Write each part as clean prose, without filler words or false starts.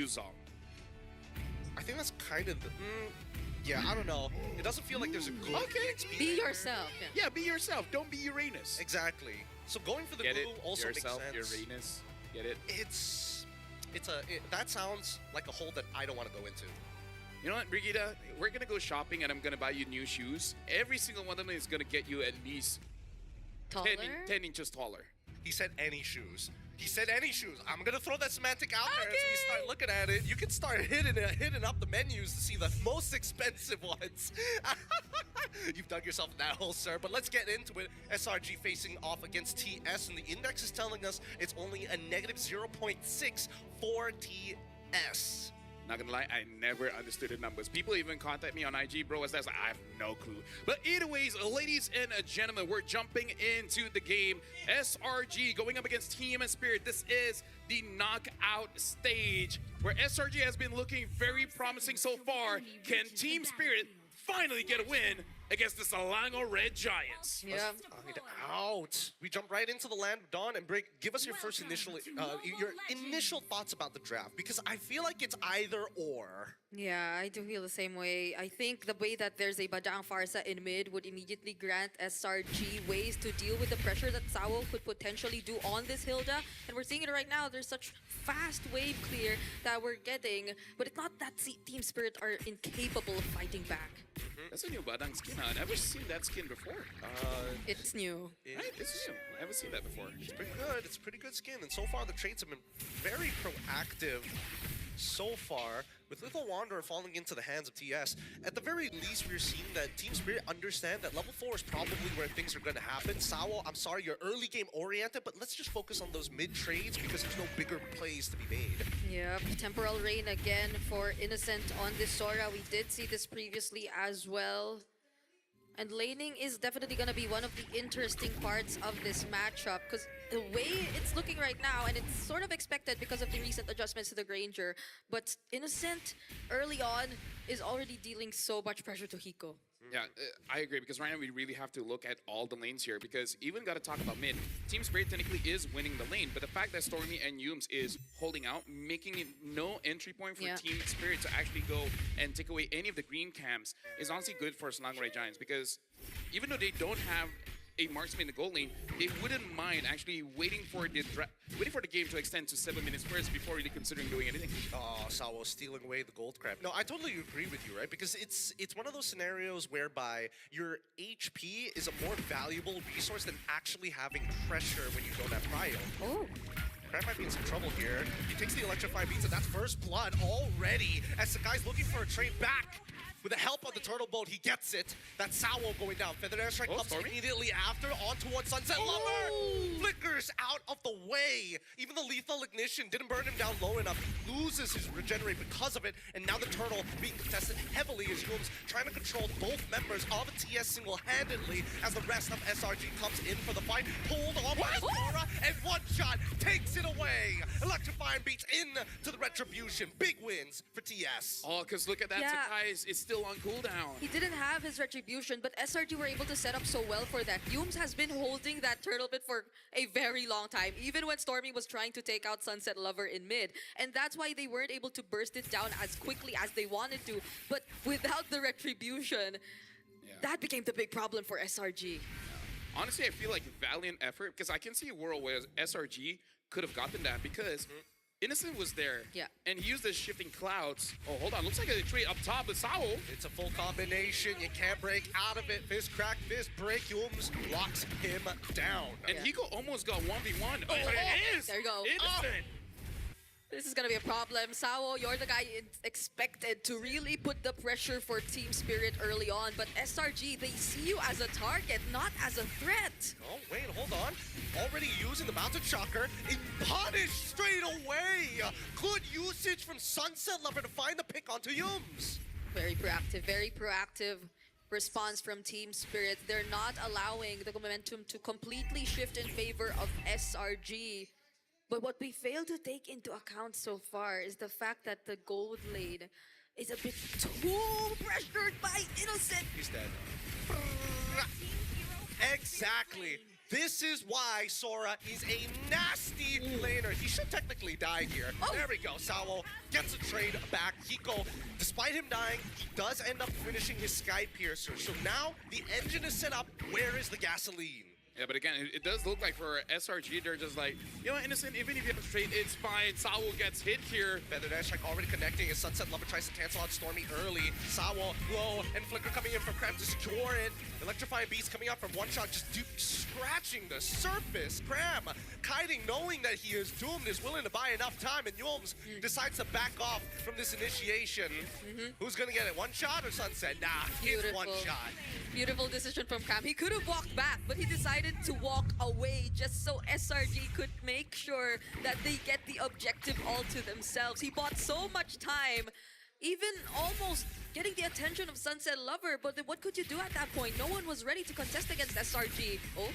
Yuzong. I think that's kind of the... yeah, I don't know. It doesn't feel like there's a good EXP. Be yourself. Yeah, be yourself. Don't be Uranus. Exactly. So going for the Get glue it? also Yourself, makes sense. Uranus. Get it? That sounds like a hole that I don't want to go into. You know what, Brigitte? We're gonna go shopping and I'm gonna buy you new shoes. Every single one of them is gonna get you at least Taller? 10 inches taller. He said any shoes. He said any shoes. I'm gonna throw that semantic out there as we Okay. start looking at it. You can start hitting up the menus to see the most expensive ones. You've dug yourself in that hole, sir. But let's get into it. SRG facing off against TS, and the index is telling us it's only a negative 0.6 for TS. Not gonna lie, I never understood the numbers. People even contact me on IG, bro, as that's like, I have no clue. But anyways, ladies and gentlemen, we're jumping into the game. SRG going up against Team Spirit. This is the knockout stage where SRG has been looking very promising so far. Can Team Spirit finally get a win against the Selangor Red Giants? Yeah. Out. We jump right into the land of Dawn and Break. Give us your first initial thoughts about the draft, because I feel like it's either or. Yeah, I do feel the same way. I think the way that there's a Badaang Farsa in mid would immediately grant SRG ways to deal with the pressure that Sao could potentially do on this Hilda. And we're seeing it right now. There's such fast wave clear that we're getting. But it's not that Team Spirit are incapable of fighting back. That's a new Badang skin, huh? I've never seen that skin before. It's new. Right? It's new. I haven't seen that before. It's pretty good. It's pretty good skin. And so far, the traits have been very proactive so far, with Little Wanderer falling into the hands of TS. At the very least, we're seeing that Team Spirit understand that level 4 is probably where things are going to happen. Sao, I'm sorry, you're early game oriented, but let's just focus on those mid trades because there's no bigger plays to be made. Yep, Temporal Rain again for Innocent on this Sora. We did see this previously as well. And laning is definitely going to be one of the interesting parts of this matchup, because the way it's looking right now, and it's sort of expected because of the recent adjustments to the Granger, but Innocent early on is already dealing so much pressure to Hiko. Yeah, I agree, because right now we really have to look at all the lanes here, because even got to talk about mid. Team Spirit technically is winning the lane, but the fact that Stormy and Yums is holding out, making it no entry point for Team Spirit to actually go and take away any of the green camps is honestly good for Selangor Red Giants, because even though they don't have a marksman in the gold lane, they wouldn't mind actually waiting for the game to extend to 7 minutes first before really considering doing anything. Oh, Sao stealing away the gold crab. No, I totally agree with you, right? Because it's one of those scenarios whereby your HP is a more valuable resource than actually having pressure when you don't have prio. Oh. Crab might be in some trouble here. He takes the Electrify Beats, and that's first blood already as the guy's looking for a trade back. With the help of the turtle boat, he gets it. That's Sao going down. Feathered Airstrike comes Stormy? immediately after, on towards Sunset Lover. Flickers out of the way. Even the lethal ignition didn't burn him down low enough. He loses his regenerate because of it, and now the turtle being contested heavily as Yums trying to control both members of TS single-handedly as the rest of SRG comes in for the fight. Pulled off by Sora, and one shot takes it away. Electrifying beats into the retribution. Big wins for TS. Oh, because look at that, Yeah. Sakai is still on cooldown. He didn't have his retribution, but SRG were able to set up so well for that. Yums has been holding that turtle bit for a very long time, even when Stormy was trying to take out Sunset Lover in mid. And that's why they weren't able to burst it down as quickly as they wanted to. But without the retribution, that became the big problem for SRG. Honestly, I feel like valiant effort, because I can see a world where SRG could have gotten that, because Innocent was there, and he used the shifting clouds. Oh, hold on, looks like a trade up top with Sao. It's a full combination. You can't break out of it. Fist crack, fist break. Yums locks him down. And Hiko almost got 1v1. Oh, it is! There you go. Innocent! This is gonna be a problem. Sao, you're the guy expected to really put the pressure for Team Spirit early on, but SRG, they see you as a target, not as a threat. Oh, wait, hold on. Already using the Mountain Shocker. It punished straight away. Good usage from Sunset Lover to find the pick onto Yums. Very proactive response from Team Spirit. They're not allowing the momentum to completely shift in favor of SRG. But what we fail to take into account so far is the fact that the gold lane is a bit too pressured by Innocent. He's dead. Exactly. This is why Sora is a nasty laner. He should technically die here. There we go. Sawo gets a trade back. Hiko, despite him dying, he does end up finishing his Sky Piercer. So now the engine is set up. Where is the gasoline? Yeah, but again, it does look like for SRG, they're just like, you know, Innocent, even if you have a trade, it's fine. Sawo gets hit here. Feathered Airstrike already connecting as Sunset Lover tries to cancel out Stormy early. Sawo low and Flicker coming in from Cram to secure it. Electrifying Beast coming out from one shot, just scratching the surface. Cram, kiting, knowing that he is doomed, is willing to buy enough time, and Yulms decides to back off from this initiation. Who's gonna get it? One shot or Sunset? Nah, it's one shot. Beautiful decision from Cram. He could have walked back, but he decided to walk away just so SRG could make sure that they get the objective all to themselves. He bought so much time, even almost getting the attention of Sunset Lover, but then what could you do at that point? No one was ready to contest against SRG. Oh,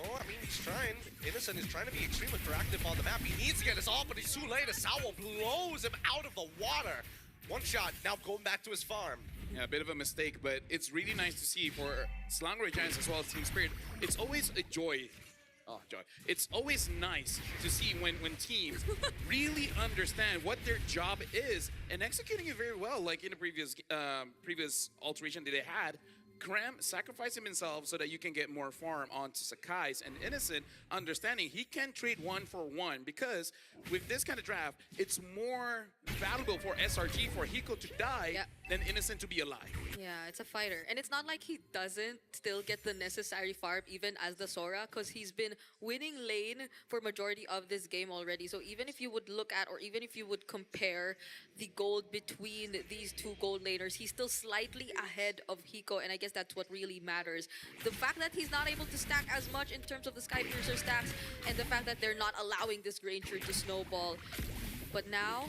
I mean, he's trying. Innocent is trying to be extremely proactive on the map. He needs to get his ult, but he's too late as Sawo blows him out of the water. One shot, now going back to his farm. Yeah, a bit of a mistake, but it's really nice to see for Slangory Giants as well as Team Spirit. It's always a joy. Oh, joy. It's always nice to see when teams really understand what their job is and executing it very well, like in the previous alteration that they had. Cram sacrificing himself so that you can get more farm onto Sakai's, and Innocent understanding he can trade 1-for-1 because with this kind of draft, it's more valuable for SRG for Hiko to die than Innocent to be alive. Yeah, it's a fighter. And it's not like he doesn't still get the necessary farm even as the Sora, because he's been winning lane for majority of this game already. So even if you would look at, or even if you would compare the gold between these two gold laners, he's still slightly ahead of Hiko, and I guess that's what really matters. The fact that he's not able to stack as much in terms of the Sky Piercer stacks, and the fact that they're not allowing this Granger to snowball. But now,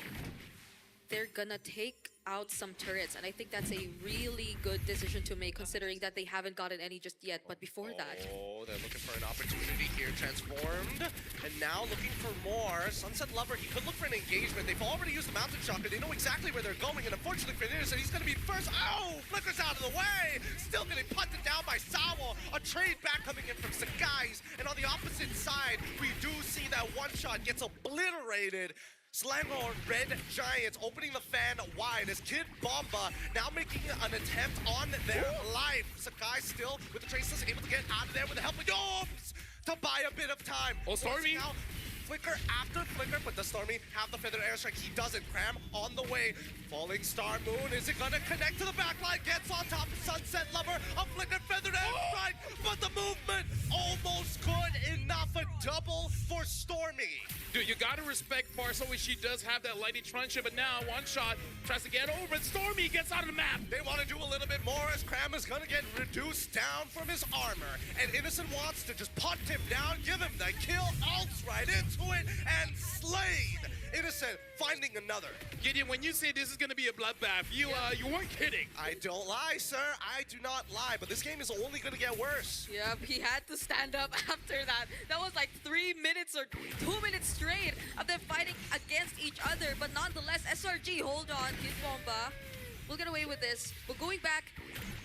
they're gonna take out some turrets, and I think that's a really good decision to make considering that they haven't gotten any just yet. But before that, they're looking for an opportunity here. Transformed, and now looking for more. Sunset Lover, he could look for an engagement. They've already used the Mountain Shocker. They know exactly where they're going, and unfortunately for Innocent, he's gonna be first. Oh, Flicker's out of the way. Still getting punted down by Sawo. A trade back coming in from Sakai's, and on the opposite side, we do see that one shot gets obliterated. Slango Red Giants opening the fan wide as Kid Bomba now making an attempt on their life. Sakai still with the traceless, able to get out of there with the help of Yobs to buy a bit of time. Oh, Stormy! Now, Flicker after Flicker, but does Stormy have the Feathered Airstrike? He doesn't. Cram on the way. Falling Star Moon, is it gonna connect to the backline? Gets on top of Sunset Lover. A Flicker Feathered Airstrike, but the movement almost good enough. A double for Stormy. Dude, you gotta respect Farso when she does have that lightning truncheon, but now one shot tries to get over it. Stormy gets out of the map. They want to do a little bit more as Cram is gonna get reduced down from his armor. And Innocent wants to just punt him down, give him the kill, ults right into it, and slayed. Innocent finding another. Gideon, when you say this is gonna be a bloodbath, you weren't kidding. I don't lie, sir. I do not lie, but this game is only gonna get worse. yep, he had to stand up after that. That was like 3 minutes or 2 minutes straight of them fighting against each other. But nonetheless, SRG, hold on, Kid Bomba. We'll get away with this. But going back,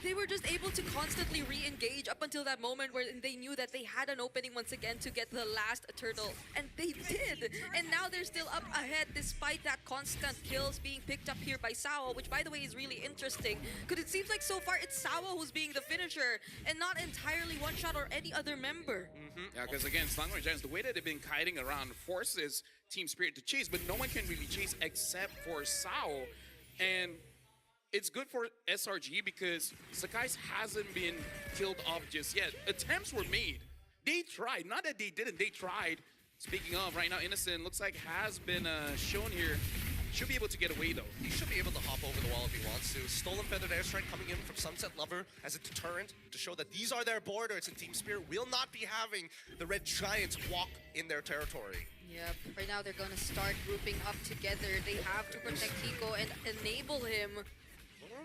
they were just able to constantly re-engage up until that moment where they knew that they had an opening once again to get the last turtle. And they did! And now they're still up ahead despite that constant kills being picked up here by Sawo, which by the way is really interesting. Because it seems like so far it's Sawo who's being the finisher and not entirely One Shot or any other member. Yeah, because again, Slangory Giants, the way that they've been kiting around forces Team Spirit to chase, but no one can really chase except for Sawo. And it's good for SRG because Sakai's hasn't been killed off just yet. Attempts were made. They tried. Not that they didn't. They tried. Speaking of, right now, Innocent looks like has been shown here. Should be able to get away, though. He should be able to hop over the wall if he wants to. Stolen Feathered Airstrike coming in from Sunset Lover as a deterrent to show that these are their borders, and Team Spirit will not be having the Red Giants walk in their territory. Yep, right now they're gonna start grouping up together. They have to protect Hiko and enable him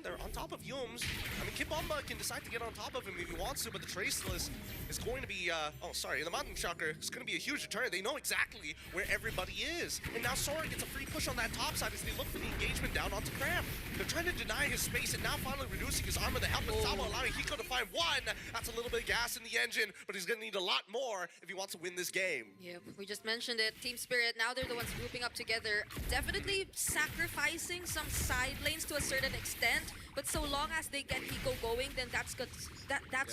they're on top of Yums. I mean, Kid Bomba can decide to get on top of him if he wants to, but the Traceless is going to be, the Mountain Shocker is going to be a huge deterrent. They know exactly where everybody is. And now Sora gets a free push on that top side as they look for the engagement down onto Cram. They're trying to deny his space and now finally reducing his armor. The help with Sawa allowing Hiko to find one. That's a little bit of gas in the engine, but he's going to need a lot more if he wants to win this game. Yep, we just mentioned it. Team Spirit, now they're the ones grouping up together. Definitely sacrificing some side lanes to a certain extent, but so long as they get Hiko going, then that's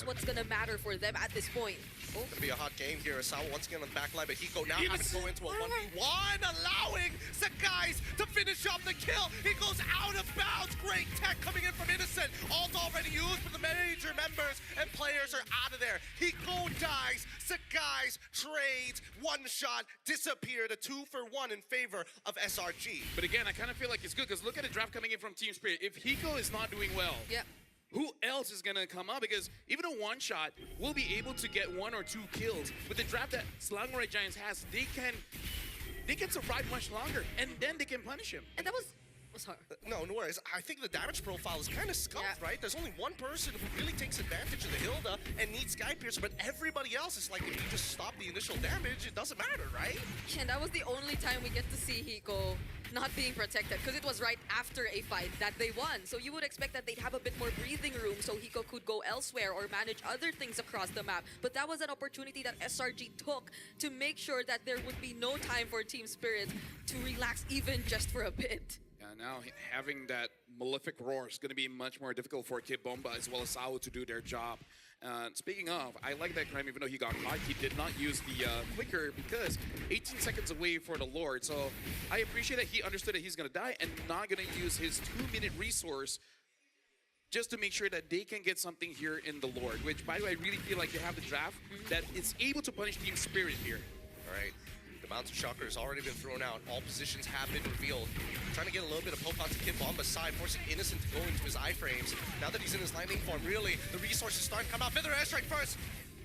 what's gonna matter for them at this point. Gonna be a hot game here. Sawa once again on the back line, but Hiko now having to go into a 1v1, allowing Sakai's to finish off the kill. He goes out of bounds. Great tech coming in from Innocent. Ult already used, but the major members and players are out of there. Hiko dies. Sakai's trades, one shot, disappeared. A 2-for-1 in favor of SRG. But again, I kind of feel like it's good because look at the draft coming in from Team Spirit. If Hiko is not doing well, who else is going to come up? Because even a one-shot will be able to get 1 or 2 kills. With the draft that Slangrai Giants has, they can survive much longer, and then they can punish him. And that was hard. No worries. I think the damage profile is kind of scuffed, right? There's only one person who really takes advantage of the Hilda and needs Skypiercer, but everybody else is like, if you just stop the initial damage, it doesn't matter, right? And that was the only time we get to see Hiko not being protected, because it was right after a fight that they won. So you would expect that they'd have a bit more breathing room so Hiko could go elsewhere or manage other things across the map. But that was an opportunity that SRG took to make sure that there would be no time for Team Spirit to relax even just for a bit. Now having that malefic roar is going to be much more difficult for Kid Bomba as well as Sao to do their job. Speaking of, I like that Crime, even though he got caught, he did not use the flicker because 18 seconds away for the Lord. So I appreciate that he understood that he's going to die and not going to use his 2-minute resource just to make sure that they can get something here in the Lord, which, by the way, I really feel like they have the draft that is able to punish Team Spirit here. All right. The Mountain Shocker has already been thrown out. All positions have been revealed. Trying to get a little bit of poke onto Kid Bomba's side, forcing Innocent to go into his iframes. Now that he's in his landing form, really, the resources starting to come out. Feather Airstrike first.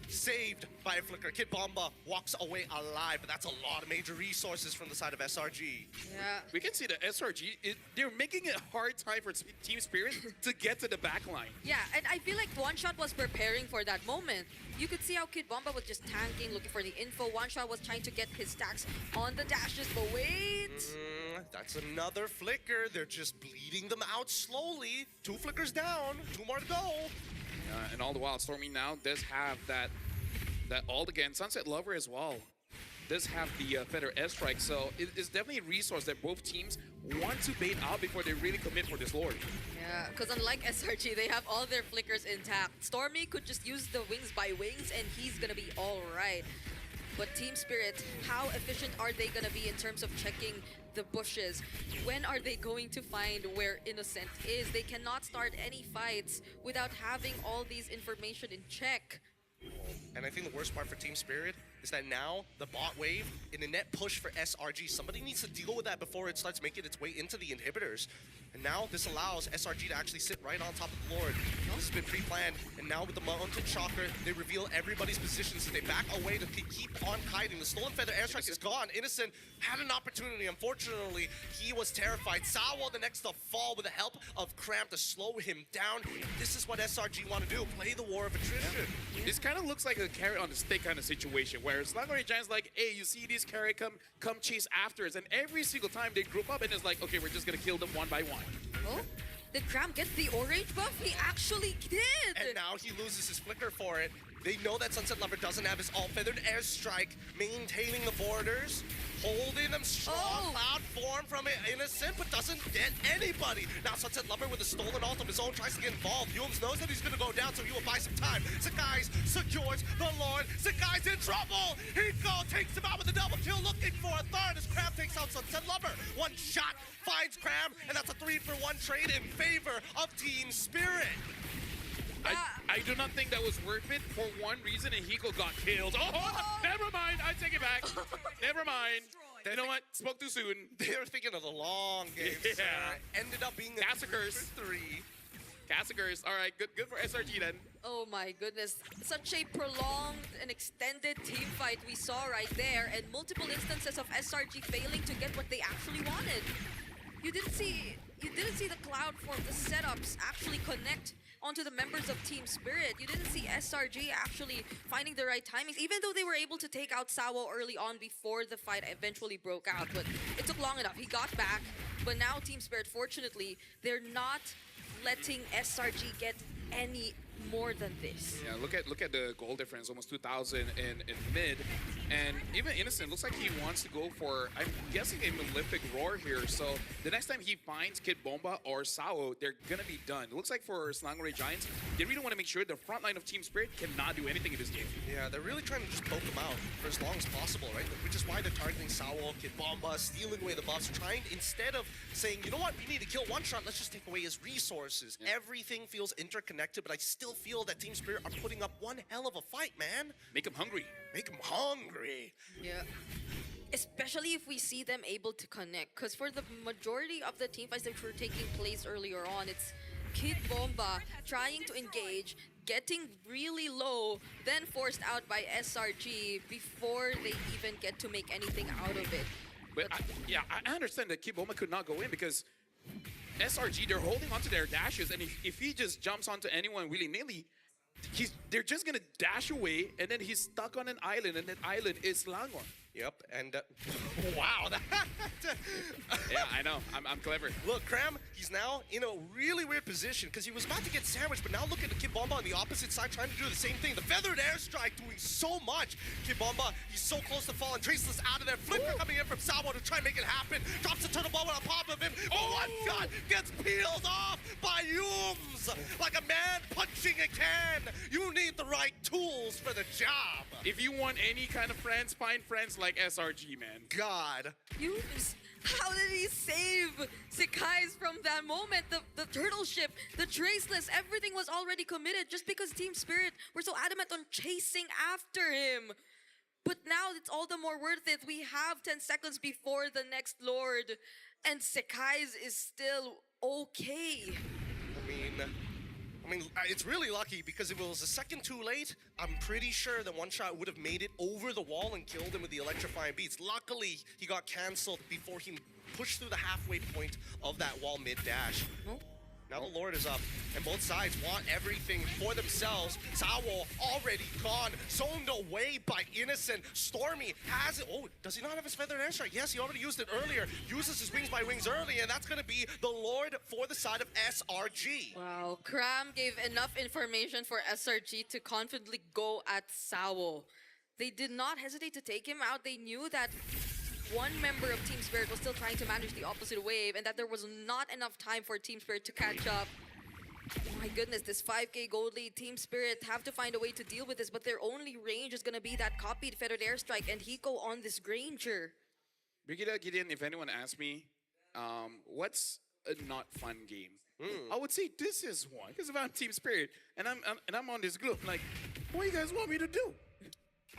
Saved by a flicker. Kid Bomba walks away alive, but that's a lot of major resources from the side of SRG. Yeah. We can see that SRG, they're making it a hard time for Team Spirit to get to the back line. Yeah, and I feel like One Shot was preparing for that moment. You could see how Kid Bomba was just tanking, looking for the info. One Shot was trying to get his stacks on the dashes, but wait! That's another flicker. They're just bleeding them out slowly. 2 flickers down, 2 more to go. And all the while, Stormy now does have that ult again. Sunset Lover as well does have the Feather Airstrike, so it's definitely a resource that both teams want to bait out before they really commit for this Lord. Yeah, because unlike SRG, they have all their flickers intact. Stormy could just use the wings by wings, and he's gonna be all right. But Team Spirit, how efficient are they gonna be in terms of checking the bushes? When are they going to find where Innocent is? They cannot start any fights without having all these information in check. And I think the worst part for Team Spirit is that now the bot wave in a net push for SRG, somebody needs to deal with that before it starts making its way into the inhibitors. And now this allows SRG to actually sit right on top of the Lord. This has been pre-planned, and now with the Mountain Shocker, they reveal everybody's positions and they back away to keep on kiting. The Stolen Feather Airstrike is gone. Innocent had an opportunity. Unfortunately, he was terrified. Sawa the next to fall with the help of Cramp to slow him down. This is what SRG want to do, play the war of attrition. Yeah. This kind of looks like a carrot on the stick kind of situation where Slangrai Giants like, hey, you see this carrot, come chase after us. And every single time they group up and it's like, okay, we're just going to kill them one by one. Oh, did Cram get the orange buff? He actually did! And now he loses his flicker for it. They know that Sunset Lover doesn't have his all-feathered airstrike, maintaining the borders, holding them strong. Cloud form from Innocent, but doesn't get anybody. Now Sunset Lover with a stolen ult of his own tries to get involved. Yums knows that he's going to go down, so he will buy some time. Sakai's secures the Lord. Sakai's in trouble. Hiko takes him out with a double kill, looking for a third as Cram takes out Sunset Lover. One shot finds Cram, and that's a 3-for-1 trade in favor of Team Spirit. I do not think that was worth it for one reason, and Hiko got killed. Oh, never mind. I take it back. Never mind. You know what? Spoke too soon. They were thinking of the long game. Yeah. Ended up being a Cassacurs. 3. Cassacurs. All right, good for SRG then. Oh my goodness. Such a prolonged and extended team fight we saw right there, and multiple instances of SRG failing to get what they actually wanted. You didn't see you didn't see the cloud form, the setups actually connect onto the members of Team Spirit. You didn't see SRG actually finding the right timings, even though they were able to take out Sawo early on before the fight eventually broke out. But it took long enough. He got back, but now Team Spirit, fortunately, they're not letting SRG get any more than this. Yeah, look at the goal difference, almost 2,000 in mid, and even Innocent looks like he wants to go for, I'm guessing, a Malefic Roar here. So the next time he finds Kid Bomba or Sao, they're gonna be done. It looks like for Selangor Giants, they really want to make sure the front line of Team Spirit cannot do anything in this game. Yeah, they're really trying to just poke them out for as long as possible, right? Which is why they're targeting Sao, Kid Bomba, stealing away the buffs, trying, instead of saying, you know what, we need to kill one shot, let's just take away his resources. Yeah. Everything feels interconnected, but I still feel that Team Spirit are putting up one hell of a fight, man. Make him hungry. Make him hungry. Yeah. Especially if we see them able to connect. Because for the majority of the team fights that were taking place earlier on, it's Kid Bomba trying to engage, getting really low, then forced out by SRG before they even get to make anything out of it. But I understand that Kid Bomba could not go in because SRG, they're holding onto their dashes, and if he just jumps onto anyone willy-nilly, they're just gonna dash away, and then he's stuck on an island, and that island is Selangor. Yep, and wow, yeah, I know, I'm clever. Look, Cram, he's now in a really weird position because he was about to get sandwiched, but now look at the Kid Bomba on the opposite side trying to do the same thing. The feathered airstrike doing so much. Kid Bomba, he's so close to falling. Traceless out of there. Flicker coming in from Sawo to try and make it happen. Drops the turtle bomb on top of him. Oh, one shot gets peeled off by Yums like a man punching a can. You need the right tools for the job. If you want any kind of friends, find friends like SRG, man. God. Yums, how did he save Sekai's from that moment? The turtle ship, the traceless, everything was already committed just because Team Spirit were so adamant on chasing after him. But now it's all the more worth it. We have 10 seconds before the next Lord, and Sekai's is still okay. I mean, it's really lucky because if it was a second too late, I'm pretty sure that one shot would have made it over the wall and killed him with the electrifying beats. Luckily, he got canceled before he pushed through the halfway point of that wall mid-dash. Now the Lord is up, and both sides want everything for themselves. Sawo already gone, zoned away by Innocent. Stormy has it. Oh, does he not have his feathered airstrike? Yes, he already used it earlier. Uses his wings by wings early, and that's going to be the Lord for the side of SRG. Wow, Cram gave enough information for SRG to confidently go at Sawo. They did not hesitate to take him out. They knew that one member of Team Spirit was still trying to manage the opposite wave and that there was not enough time for Team Spirit to catch up. My goodness, this 5k gold lead, Team Spirit have to find a way to deal with this, but their only range is going to be that copied feathered airstrike and Hiko on this Granger. Brigida, Gideon, if anyone asks me, what's a not fun game? I would say this is one, because if I'm Team Spirit and I'm on this group, like, what do you guys want me to do?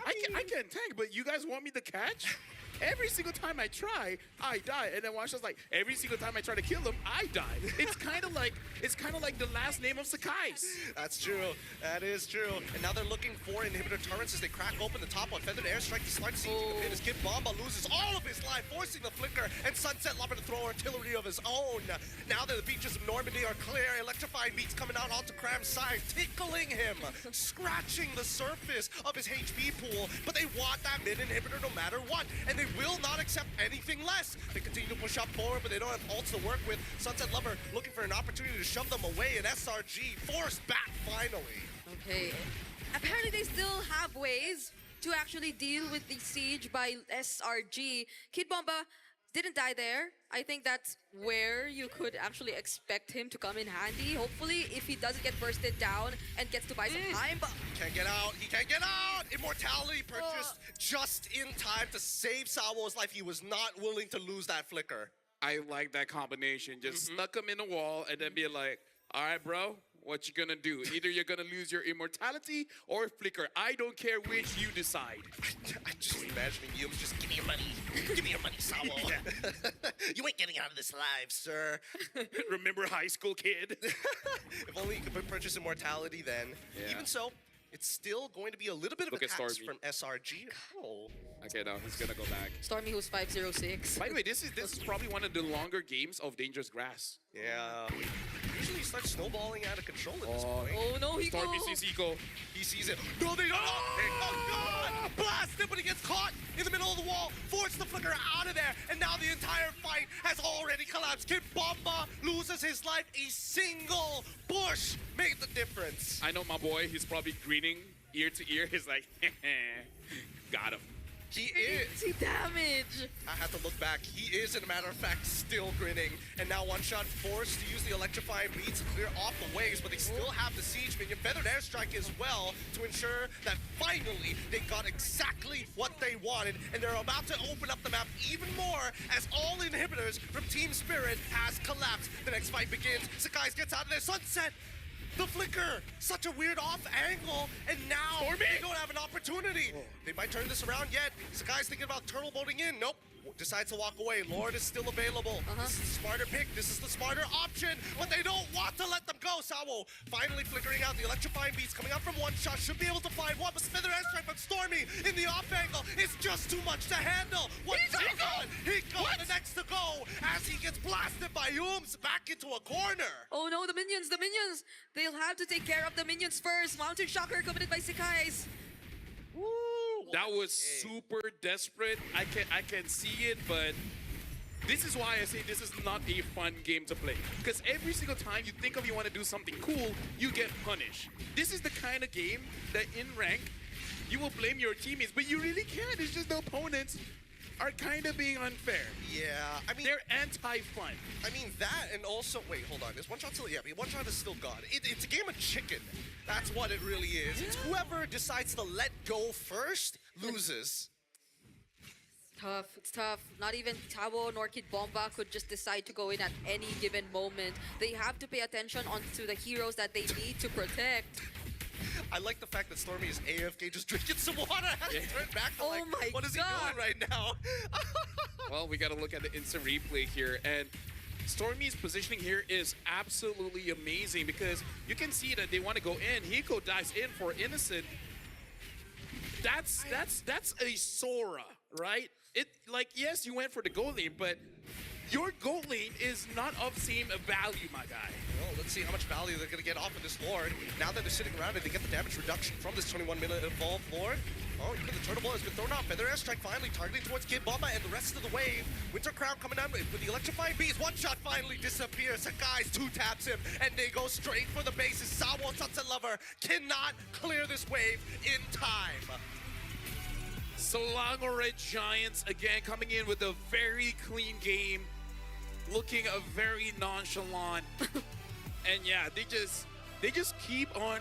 I can't tank, but you guys want me to catch? Every single time I try, I die. And then Washa's like, every single time I try to kill him, I die. It's kind of like the last name of Sekai's. That's true. That is true. And now they're looking for inhibitor turrets as they crack open the top on feathered airstrike. The smart seems to come in as Kid Bomba loses all of his life, forcing the flicker, and Sunset Lover to throw artillery of his own. Now that the beaches of Normandy are clear, electrifying beats coming out onto Cram's side, tickling him, scratching the surface of his HP pool. But they want that mid inhibitor no matter what, and they will not accept anything less. They continue to push up forward, but they don't have ults to work with. Sunset Lover looking for an opportunity to shove them away, and SRG forced back finally. Okay. Apparently they still have ways to actually deal with the siege by SRG. Kid Bomba didn't die there. I think that's where you could actually expect him to come in handy. Hopefully, if he doesn't get bursted down and gets to buy some time. But he can't get out. He can't get out. Immortality purchased just in time to save Sawo's life. He was not willing to lose that flicker. I like that combination. Just stuck him in a wall and then be like, all right, bro, what you gonna do? Either you're gonna lose your immortality or flicker. I don't care which you decide. I'm just imagining you just give me your money. Give me your money, Sawo. You ain't getting out of this alive, sir. Remember high school, kid? If only you could purchase immortality then. Yeah. Even so, it's still going to be a little bit of a tax from SRG. Oh. Okay, no, he's gonna go back. Stormy, who's 506. By the way, this is probably one of the longer games of Dangerous Grass. Yeah. Usually he starts snowballing out of control at this point. Oh no, he Stormy goes. sees Eco. He sees it. No, they don't. Oh, God! Blasted, but he gets caught in the middle of the wall. Forced the flicker out of there. And now the entire fight has already collapsed. Kid Bomba loses his life. A single push made the difference. I know my boy. He's probably grinning ear to ear. He's like, got him. He is. See damage. I had to look back. He is, in a matter of fact, still grinning. And now One Shot forced to use the electrifying beats to clear off the waves, but they still have the siege minion, feathered airstrike as well, to ensure that finally they got exactly what they wanted, and they're about to open up the map even more as all inhibitors from Team Spirit has collapsed. The next fight begins. Sakai's gets out of there. Sunset. The flicker, such a weird off angle, and now Stormy! they don't have an opportunity. They might turn this around yet. Sakai's thinking about turtle boating in. Nope. Decides to walk away. Lord is still available. This is the smarter pick. This is the smarter option, but they don't want to let them go. Sawo finally flickering out. The electrifying beats coming out from One Shot. Should be able to find one, but Feather Airstrike from Stormy in the off angle. It's just too much to handle. What's going on? Hiko the next to go as he gets blasted by Ooms back into a corner. Oh no, the minions, the minions. They'll have to take care of the minions first. Mountain Shocker committed by Sakai's. Woo! That was super desperate. I can see it, but this is why I say this is not a fun game to play. Because every single time you think of you want to do something cool, you get punished. This is the kind of game that in rank, you will blame your teammates, but you really can't. It's just the opponents are kind of being unfair. Yeah, I mean, They're anti-fun. I mean that, and also, wait, hold on. Is One Shot still? Yeah, One Shot is still gone. It's a game of chicken. That's what it really is. It's whoever decides to let go first loses. Tough, it's tough. Not even Tabo nor Kid Bomba could just decide to go in at any given moment. They have to pay attention onto the heroes that they need to protect. I like the fact that Stormy is AFK just drinking some water. Has to turn back to Oh like, my what is God. he doing right now? Well, we got to look at the instant replay here, and Stormy's positioning here is absolutely amazing because you can see that they want to go in. Hiko dives in for Innocent. That's a Sora, right? It like yes, you went for the goal lane, but your goal lane is not of same value, my guy. Well, let's see how much value they're going to get off of this Lord. Now that they're sitting around it, they get the damage reduction from this 21-minute evolved Lord. Oh, even the turtle ball has been thrown off. Feather Airstrike finally targeting towards Kid Bomba and the rest of the wave. Winter Crown coming down with the electrifying bees. One Shot finally disappears. Sakai's two-taps him, and they go straight for the bases. Sawo, Sunset Lover cannot clear this wave in time. Selangor Red Giants again coming in with a very clean game, looking a very nonchalant, and yeah, they just keep on